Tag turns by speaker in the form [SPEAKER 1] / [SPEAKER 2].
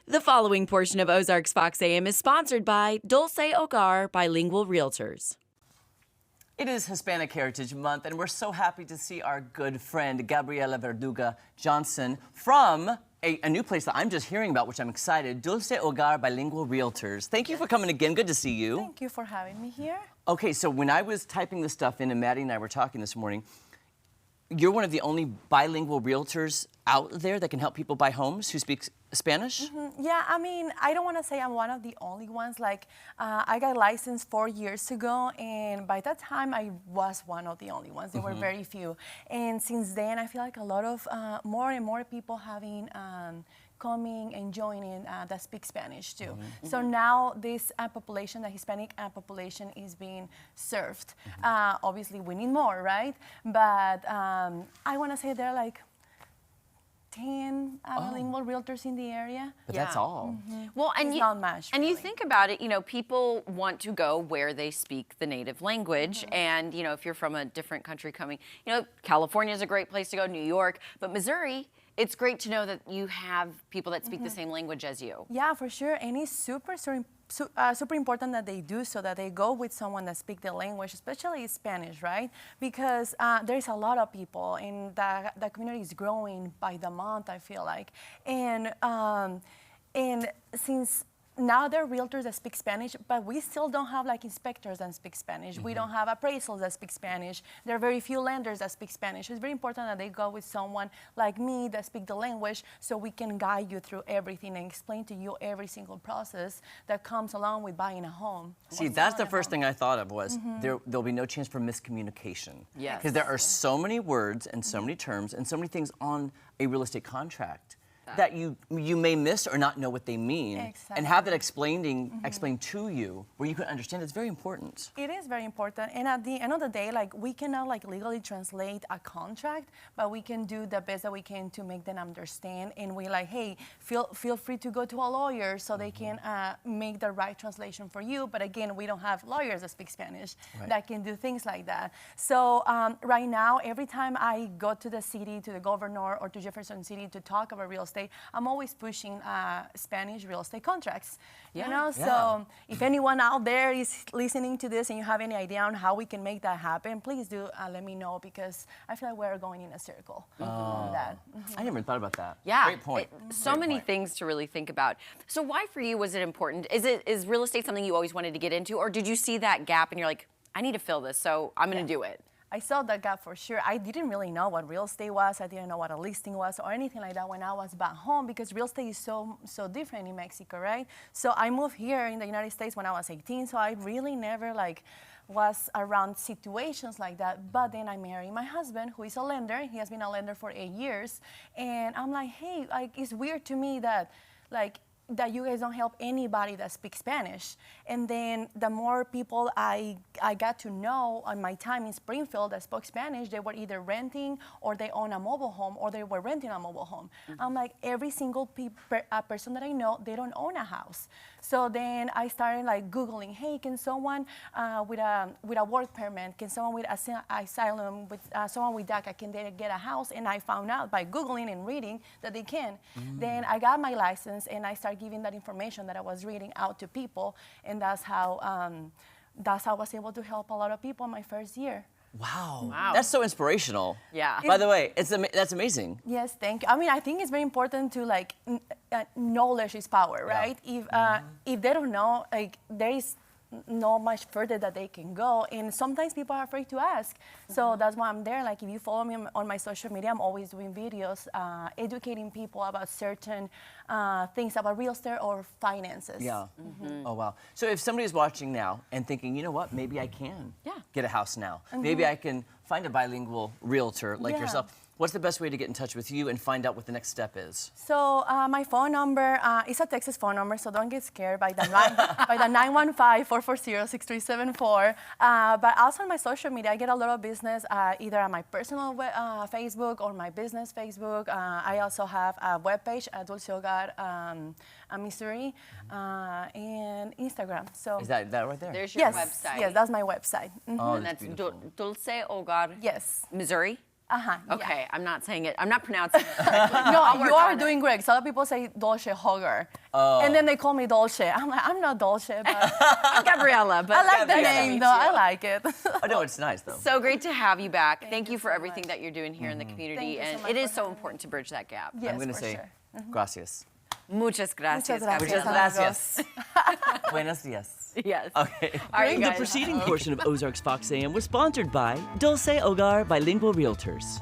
[SPEAKER 1] The following portion of Ozarks Fox AM is sponsored by Dulce Hogar Bilingual Realtors.
[SPEAKER 2] It is Hispanic Heritage Month, and we're so happy to see our good friend Gabriela Verduga Johnson from a new place that I'm just hearing about, which I'm excited, Dulce Hogar Bilingual Realtors. Thank you for coming again. Good to see you.
[SPEAKER 3] Thank you for having me here.
[SPEAKER 2] Okay, so when I was typing this stuff in, and Maddie and I were talking this morning, you're one of the only bilingual realtors out there that can help people buy homes who speak Spanish?
[SPEAKER 3] Yeah, I mean, I don't want to say I'm one of the only ones. Like, I got licensed 4 years ago, and by that time, I was one of the only ones. There were very few. And since then, I feel like a lot of more and more people having coming and joining that speak Spanish too. So now this population, the Hispanic population, is being served. Obviously, we need more, right? But I want to say there are like 10 bilingual realtors in the area.
[SPEAKER 2] But that's all.
[SPEAKER 4] Well, and
[SPEAKER 3] It's
[SPEAKER 4] you,
[SPEAKER 3] not much,
[SPEAKER 4] and you
[SPEAKER 3] really.
[SPEAKER 4] think about it, you know, people want to go where they speak the native language. And, you know, if you're from a different country coming, you know, California is a great place to go, New York, but Missouri, it's great to know that you have people that speak the same language as you.
[SPEAKER 3] Yeah, for sure. And it's super important that they do so, that they go with someone that speaks the language, especially Spanish, right? Because there's a lot of people, and the community is growing by the month, I feel like. And since now there are realtors that speak Spanish, but we still don't have like inspectors that speak Spanish. We don't have appraisals that speak Spanish. There are very few lenders that speak Spanish. It's very important that they go with someone like me that speak the language, so we can guide you through everything and explain to you every single process that comes along with buying a home.
[SPEAKER 2] See, that's the first thing I thought of was there'll be no chance for miscommunication.
[SPEAKER 4] Yes.
[SPEAKER 2] Because there are so many words and so many terms and so many things on a real estate contract that you may miss or not know what they mean.
[SPEAKER 3] Exactly.
[SPEAKER 2] And have that explained to you where you can understand. It's very important.
[SPEAKER 3] It is very important, and at the end of the day, like, we cannot like legally translate a contract, but we can do the best that we can to make them understand. And we like, hey, feel free to go to a lawyer so they can make the right translation for you. But again, we don't have lawyers that speak Spanish that can do things like that. So right now, every time I go to the city, to the governor, or to Jefferson City to talk about real estate, I'm always pushing Spanish real estate contracts. You know, so if anyone out there is listening to this and you have any idea on how we can make that happen, please do let me know, because I feel like we're going in a circle on that.
[SPEAKER 2] I never thought about that.
[SPEAKER 4] Yeah.
[SPEAKER 2] Great point.
[SPEAKER 4] So many things to really think about. So why for you was it important? Is real estate something you always wanted to get into, or did you see that gap and you're like, I need to fill this, so I'm going to do it?
[SPEAKER 3] I saw that gap for sure. I didn't really know what real estate was. I didn't know what a listing was or anything like that when I was back home, because real estate is so different in Mexico, right? So I moved here in the United States when I was 18, so I really never like was around situations like that. But then I married my husband, who is a lender. He has been a lender for 8 years. And I'm like, hey, like, it's weird to me that that you guys don't help anybody that speaks Spanish. And then the more people I got to know on my time in Springfield that spoke Spanish, they were either renting or they own a mobile home or they were renting a mobile home. I'm like, every single person that I know, they don't own a house. So then I started like Googling, hey, can someone with a work permit, can someone with asylum, with someone with DACA, can they get a house? And I found out by Googling and reading that they can. Then I got my license and I started giving that information that I was reading out to people, and that's how I was able to help a lot of people in my first year.
[SPEAKER 2] Wow. That's so inspirational.
[SPEAKER 4] Yeah.
[SPEAKER 2] By the way, that's amazing.
[SPEAKER 3] Yes, thank you. I mean, I think it's very important to like knowledge is power, right? If they don't know, like, there is not much further that they can go, and sometimes people are afraid to ask. So that's why I'm there. Like, if you follow me on my social media, I'm always doing videos educating people about certain things about real estate or finances.
[SPEAKER 2] Yeah. Oh, wow. So if somebody's watching now and thinking, you know what, maybe I can get a house now. Maybe I can find a bilingual realtor like yourself. What's the best way to get in touch with you and find out what the next step is?
[SPEAKER 3] So my phone number is a Texas phone number, so don't get scared by the 915-440-6374. But also on my social media, I get a lot of business either on my personal Facebook or my business Facebook. I also have a webpage at Dulce Hogar Missouri and Instagram. So
[SPEAKER 2] is that right there?
[SPEAKER 4] There's your website.
[SPEAKER 3] Yes, that's my website.
[SPEAKER 2] Oh,
[SPEAKER 4] And that's
[SPEAKER 2] beautiful.
[SPEAKER 4] Dulce Hogar
[SPEAKER 3] Yes.
[SPEAKER 4] Missouri. Okay, I'm not saying it. I'm not pronouncing it correctly.
[SPEAKER 3] No,
[SPEAKER 4] I'll work
[SPEAKER 3] you are
[SPEAKER 4] on it.
[SPEAKER 3] doing great. So a lot of people say Dulce Hogar. And then they call me Dulce. I'm like, I'm not Dulce, but
[SPEAKER 4] I'm Gabriella, but
[SPEAKER 3] I like the
[SPEAKER 4] nice to
[SPEAKER 3] name
[SPEAKER 4] meet
[SPEAKER 3] though.
[SPEAKER 4] you.
[SPEAKER 3] I like it.
[SPEAKER 2] Oh, no, it's nice, though.
[SPEAKER 4] So great to have you back. Thank
[SPEAKER 3] you
[SPEAKER 4] you for
[SPEAKER 3] so
[SPEAKER 4] everything
[SPEAKER 3] much.
[SPEAKER 4] that you're doing here in the community.
[SPEAKER 3] Thank you so
[SPEAKER 4] And
[SPEAKER 3] much
[SPEAKER 4] it is
[SPEAKER 3] for
[SPEAKER 4] so
[SPEAKER 3] having me.
[SPEAKER 4] important to bridge that gap.
[SPEAKER 3] Yes,
[SPEAKER 2] I'm going to
[SPEAKER 3] for
[SPEAKER 2] say
[SPEAKER 3] sure.
[SPEAKER 2] gracias.
[SPEAKER 4] Muchas gracias.
[SPEAKER 3] Muchas
[SPEAKER 2] Muchas
[SPEAKER 4] Gabriela.
[SPEAKER 2] gracias. Buenos dias.
[SPEAKER 4] Yes.
[SPEAKER 2] Okay.
[SPEAKER 4] All right, you
[SPEAKER 1] The
[SPEAKER 4] guys.
[SPEAKER 1] preceding portion of Ozarks Fox AM was sponsored by Dulce Hogar Bilingual Realtors.